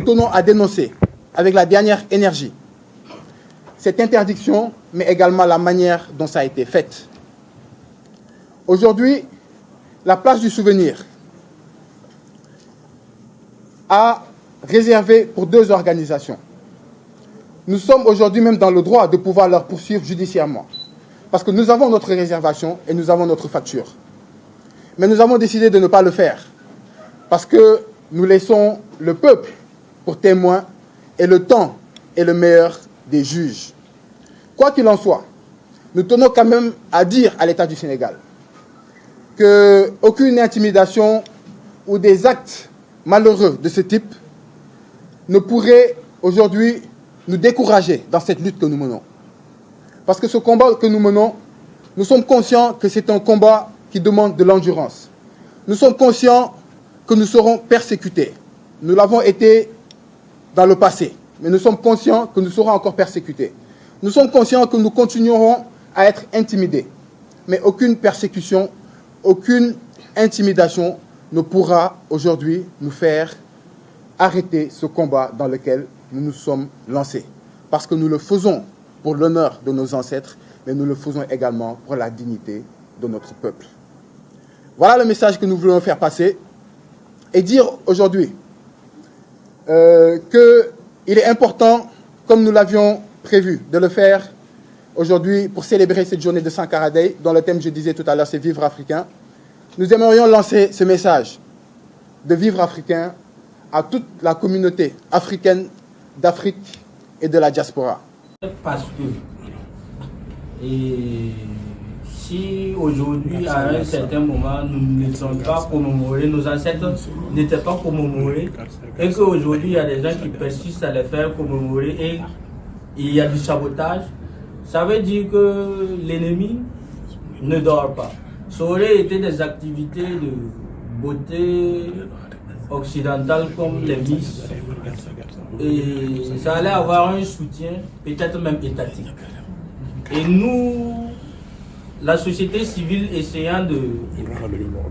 nous tenons à dénoncer avec la dernière énergie cette interdiction, mais également la manière dont ça a été fait. Aujourd'hui, la place du souvenir a réservé pour 2 organisations. Nous sommes aujourd'hui même dans le droit de pouvoir leur poursuivre judiciairement, parce que nous avons notre réservation et nous avons notre facture. Mais nous avons décidé de ne pas le faire, parce que nous laissons le peuple pour témoin et le temps est le meilleur des juges. Quoi qu'il en soit, nous tenons quand même à dire à l'État du Sénégal qu'aucune intimidation ou des actes malheureux de ce type ne pourrait aujourd'hui nous décourager dans cette lutte que nous menons. Parce que ce combat que nous menons, nous sommes conscients que c'est un combat qui demande de l'endurance. Nous sommes conscients que nous serons persécutés. Nous l'avons été dans le passé, mais nous sommes conscients que nous serons encore persécutés. Nous sommes conscients que nous continuerons à être intimidés. Mais aucune persécution, aucune intimidation ne pourra aujourd'hui nous faire arrêter ce combat dans lequel nous nous sommes lancés. Parce que nous le faisons pour l'honneur de nos ancêtres, mais nous le faisons également pour la dignité de notre peuple. Voilà le message que nous voulons faire passer et dire aujourd'hui qu'il est important, comme nous l'avions prévu, de le faire aujourd'hui pour célébrer cette journée de Sankara Day, dont le thème, je disais tout à l'heure, c'est Vivre africain. Nous aimerions lancer ce message de Vivre africain à toute la communauté africaine d'Afrique et de la diaspora. Parce que si aujourd'hui, à un certain moment, nous ne sommes pas commémorés, nos ancêtres n'étaient pas commémorés, et qu'aujourd'hui, il y a des gens qui persistent à les faire commémorer et il y a du sabotage, ça veut dire que l'ennemi ne dort pas. Ça aurait été des activités de beauté occidentale comme les Miss, et ça allait avoir un soutien, peut-être même étatique. Et nous, la société civile essayant de,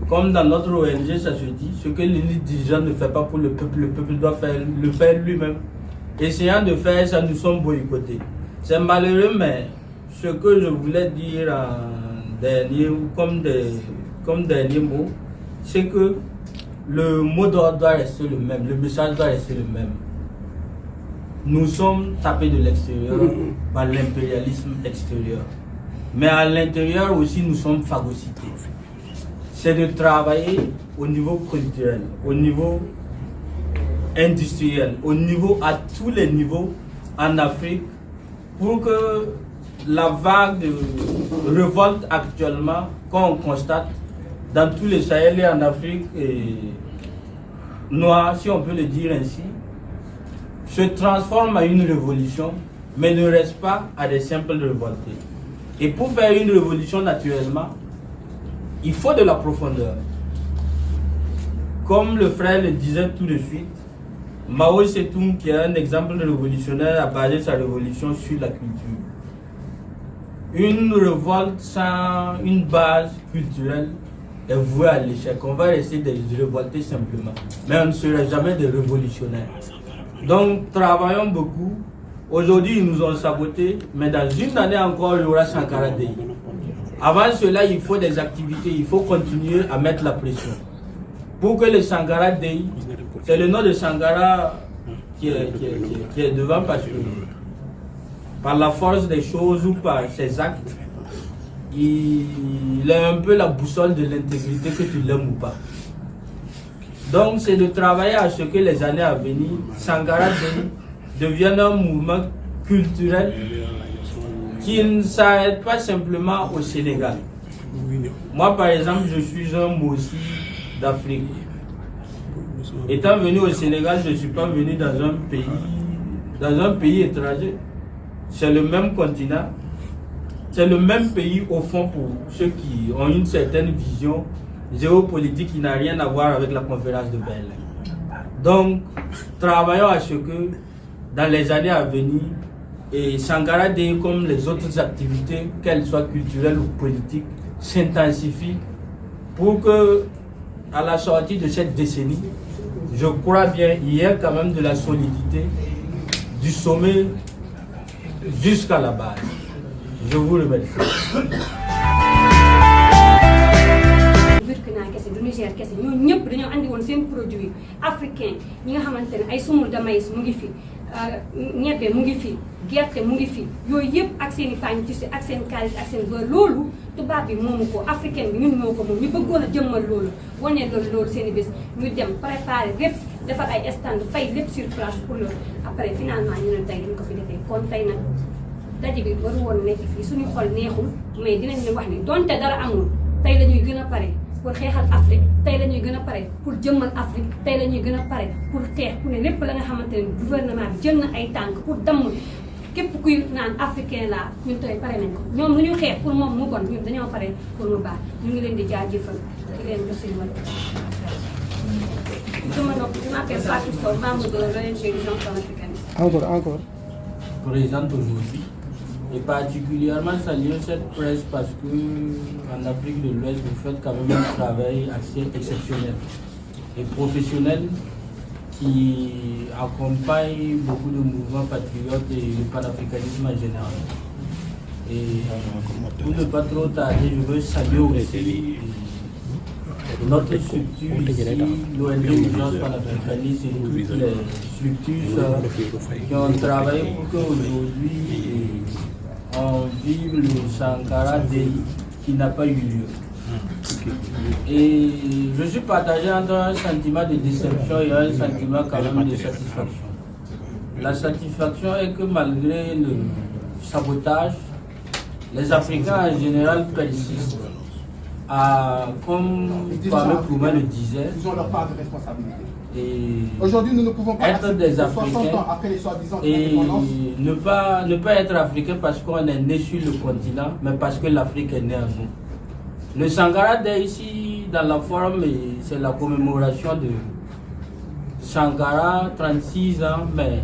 comme dans notre ONG, ça se dit, ce que l'élite dirigeante ne fait pas pour le peuple doit le faire lui-même. Essayant de faire ça, nous sommes boycottés. C'est malheureux, mais ce que je voulais dire en dernier, comme dernier mot, c'est que le mot d'ordre doit rester le même, le message doit rester le même. Nous sommes tapés de l'extérieur par l'impérialisme extérieur. Mais à l'intérieur aussi, nous sommes phagocytés. C'est de travailler au niveau culturel, au niveau industriel, à tous les niveaux en Afrique, pour que la vague de révolte actuellement, qu'on constate dans tous les Sahel et en Afrique noire, si on peut le dire ainsi, se transforme en une révolution, mais ne reste pas à des simples révoltés. Et pour faire une révolution naturellement, il faut de la profondeur. Comme le frère le disait tout de suite, Mao Tse-tung, qui est un exemple révolutionnaire, a basé sa révolution sur la culture. Une révolte sans une base culturelle est vouée à l'échec. On va rester des révoltés simplement, mais on ne sera jamais des révolutionnaires. Donc travaillons beaucoup. Aujourd'hui, ils nous ont saboté, mais dans une année encore, il y aura Sankara Day. Avant cela, il faut des activités, il faut continuer à mettre la pression. Pour que le Sankara Day, c'est le nom de Sankara qui est devant, parce que par la force des choses ou par ses actes, il est un peu la boussole de l'intégrité, que tu l'aimes ou pas. Donc c'est de travailler à ce que les années à venir, Sankara Day devienne un mouvement culturel qui ne s'arrête pas simplement au Sénégal. Moi par exemple, je suis un Mossi d'Afrique. Étant venu au Sénégal, je ne suis pas venu dans un pays étranger. C'est le même continent, c'est le même pays au fond pour ceux qui ont une certaine vision géopolitique qui n'a rien à voir avec la conférence de Berlin. Donc, travaillons à ce que dans les années à venir, et Sankara Day, comme les autres activités, qu'elles soient culturelles ou politiques, s'intensifient pour que, à la sortie de cette décennie, je crois bien, il y a quand même de la solidité du sommet jusqu'à la base. Je vous remercie. Burkina kese du Niger kese ñoo ñëpp dañoo andi woon seen produit africain ñi nga xamante ne ay semoule de maïs mu ngi fi ñebbe mu ngi fi gerte mu ngi fi yooyu yëpp ak seen i pagne tissu ak seen qualité ak seen beurre loolu tubaab bi moomu ko africain bi ñun moo ko moom ñu bëggoon a jëmmal loolu wane loolu seen i bés ñu dem préparer lépp defar ay stand fay lépp sur place pour loolu après finalement ñu ne tey duñ ko fi defee kon tey nag daje bi waru woon nekk fii suñu xol neexul mais dinañ leen wax ni donte dara amul tey la ñuy gën a pare pour xeexal Afrique tey la ñuy gën a pare pour jëmmal Afrique tey la ñuy gën a pare pour xeex pour ne lépp la nga xamante ne gouvernement bi jël na ay tànk pour damm képp kuy naan africain la ñun tey pare nañ ko ñoom lu ñu xeex pour moom mu bon ñun dañoo pare pour mu baax ñu ngi leen di jaajëfal di leen jox seen wàll. Je m'appelle Fatou Sow, membre de l'ONG Vision Panafricaniste. Encore. Présente aujourd'hui. Et particulièrement saluer cette presse parce que en Afrique de l'Ouest, vous faites quand même un travail assez exceptionnel et professionnel qui accompagne beaucoup de mouvements patriotes et le panafricanisme en général. Et pour ne pas trop tarder, je veux saluer aussi notre structure ici, l'ONG Urgence panafricaniste et toutes les structures qui ont travaillé pour qu'aujourd'hui on vive le Sankara Day qui n'a pas eu lieu. Et je suis partagé entre un sentiment de déception et un sentiment quand même de satisfaction. La satisfaction est que malgré le sabotage, les Africains en général persistent. Comme Kwame Nkrumah le disait, Ils ont leur part de responsabilité. et Aujourd'hui, nous ne pouvons pas être des Africains 60 ans après les soi-disant et indépendances. ne pas être africain parce qu'on est né sur le continent, mais parce que l'Afrique est née en nous. Le Sankara Day ici, dans la forme, c'est la commémoration de Sankara, 36 ans, mais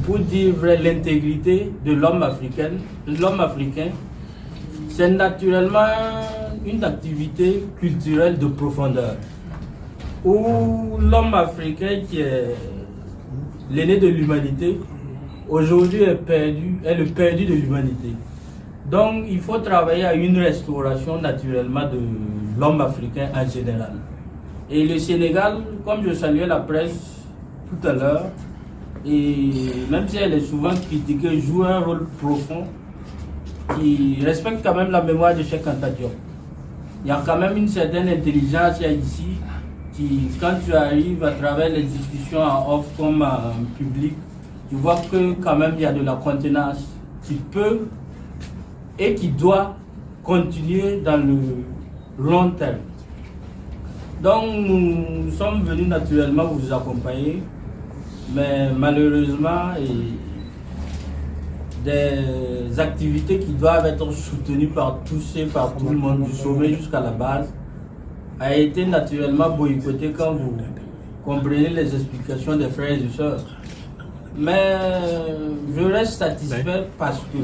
pour dire vrai, l'intégrité de l'homme africain, c'est naturellement une activité culturelle de profondeur où l'homme africain qui est l'aîné de l'humanité aujourd'hui est le perdu de l'humanité. Donc il faut travailler à une restauration naturellement de l'homme africain en général. Et le Sénégal, comme je saluais la presse tout à l'heure, et même si elle est souvent critiquée, joue un rôle profond qui respecte quand même la mémoire de Cheikh Anta Diop. Il y a quand même une certaine intelligence ici qui, quand tu arrives à travers les discussions en off comme en public, tu vois que quand même il y a de la contenance qui peut et qui doit continuer dans le long terme. Donc nous sommes venus naturellement vous accompagner, mais malheureusement des activités qui doivent être soutenues par tous et par tout le monde, du sommet jusqu'à la base, a été naturellement boycottée quand vous comprenez les explications des frères et sœurs. Mais je reste satisfait parce que